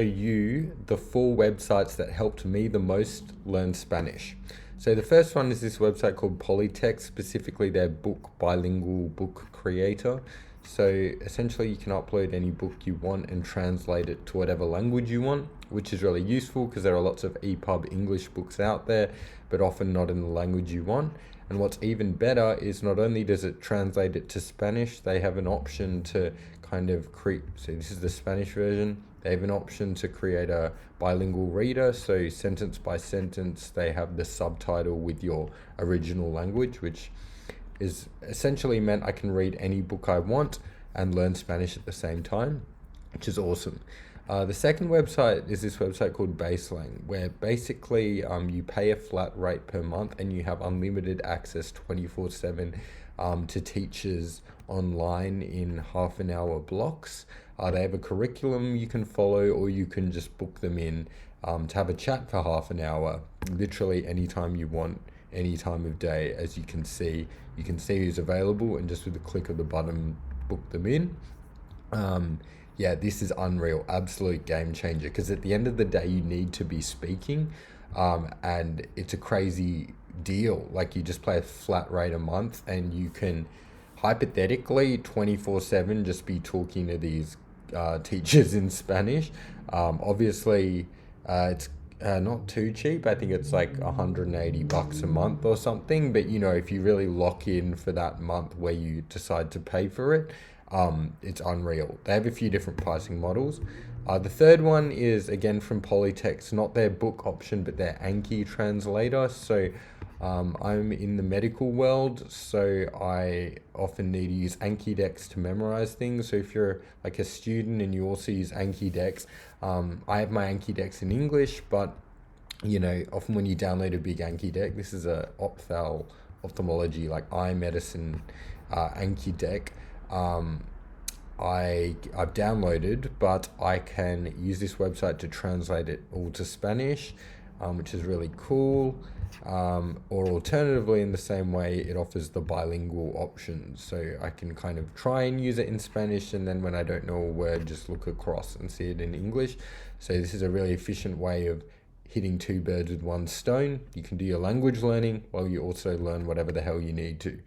You the four websites that helped me the most learn Spanish. So the first one is this website called Polytext, specifically their book bilingual book creator. So essentially you can upload any book you want and translate it to whatever language you want, which is really useful because there are lots of EPUB English books out there, but often not in the language you want. And what's even better is not only does it translate it to Spanish, they have an option to kind of create, so this is the Spanish version, they have an option to create a bilingual reader, so sentence by sentence they have the subtitle with your original language, which is essentially meant I can read any book I want and learn Spanish at the same time, which is awesome. The second website is this website called Baselang, where basically you pay a flat rate per month and you have unlimited access 24/7 to teachers online in half an hour blocks. They have a curriculum you can follow, or you can just book them in to have a chat for half an hour, literally anytime you want, any time of day. As you can see who's available, and just with the click of the button, book them in. Yeah, this is unreal, absolute game changer, because at the end of the day, you need to be speaking, and it's a crazy deal. Like, you just pay a flat rate a month and you can hypothetically 24/7 just be talking to these teachers in Spanish. Obviously, it's not too cheap. I think it's like $180 a month or something. But if you really lock in for that month where you decide to pay for it, it's unreal. They have a few different pricing models. The third one is again from Polytext, not their book option, but their Anki translator. So I'm in the medical world, so I often need to use Anki-Dex to memorize things. So if you're like a student and you also use Anki-Dex, I have my Anki-Dex in English, but often when you download a big Anki-Dex, this is a ophthalmology, like eye medicine Anki-Dex. I've downloaded, but I can use this website to translate it all to Spanish, which is really cool. Or alternatively, in the same way, it offers the bilingual option. So I can kind of try and use it in Spanish, and then when I don't know a word, just look across and see it in English. So this is a really efficient way of hitting two birds with one stone. You can do your language learning while you also learn whatever the hell you need to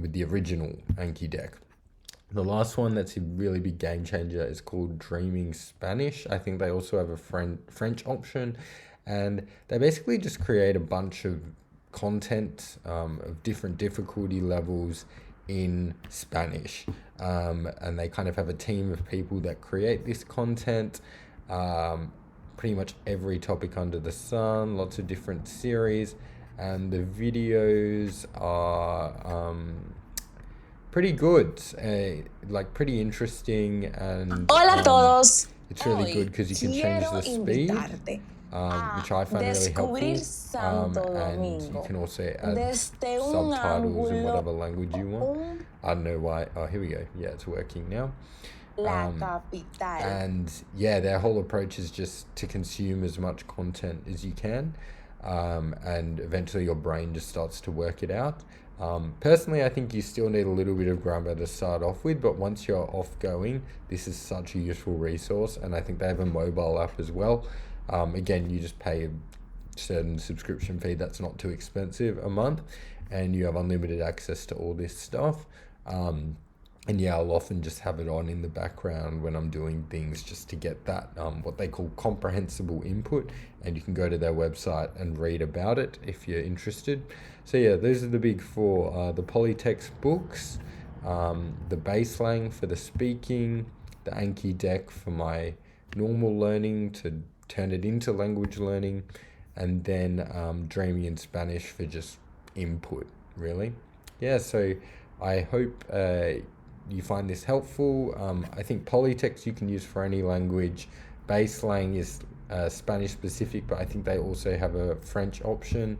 with the original Anki-Dex. The last one that's a really big game changer is called Dreaming Spanish. I think they also have a French option, and they basically just create a bunch of content of different difficulty levels in Spanish, and they kind of have a team of people that create this content. Pretty much every topic under the sun, lots of different series, and the videos are pretty good, like pretty interesting, and Hola a todos. it's really good Hoy because you can change quiero the speed, invitarte which I a find really helpful. descubrir Santo And you Domingo can also add desde un subtitles in whatever ángulo, language you want. un, I don't know why. Oh, here we go. Yeah, it's working now. la Um, capital. and yeah, their whole approach is just to consume as much content as you can, and eventually your brain just starts to work it out. Personally, I think you still need a little bit of grammar to start off with, but once you're off going, this is such a useful resource. And I think they have a mobile app as well. Again, you just pay a certain subscription fee that's not too expensive a month, and you have unlimited access to all this stuff. And yeah, I'll often just have it on in the background when I'm doing things, just to get that what they call comprehensible input. And you can go to their website and read about it if you're interested. So yeah, those are the big four: the Polytext books, the Baselang for the speaking, the Anki-Dex for my normal learning to turn it into language learning, and then Dreaming in Spanish for just input, really. Yeah, so I hope you find this helpful. I think Polytext you can use for any language. Baselang is Spanish specific, but I think they also have a French option.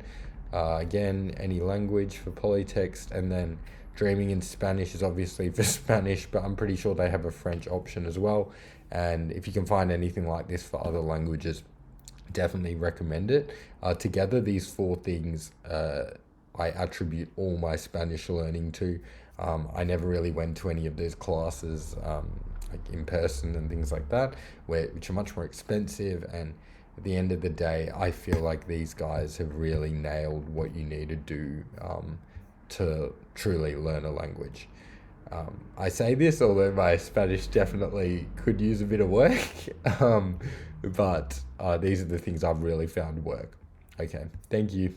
Again, any language for Polytext, and then Dreaming in Spanish is obviously for Spanish, but I'm pretty sure they have a French option as well. And if you can find anything like this for other languages, definitely recommend it. Together, these four things I attribute all my Spanish learning to. I never really went to any of those classes like in person and things like that, which are much more expensive. And at the end of the day, I feel like these guys have really nailed what you need to do to truly learn a language. I say this, although my Spanish definitely could use a bit of work, but these are the things I've really found work. Okay, thank you.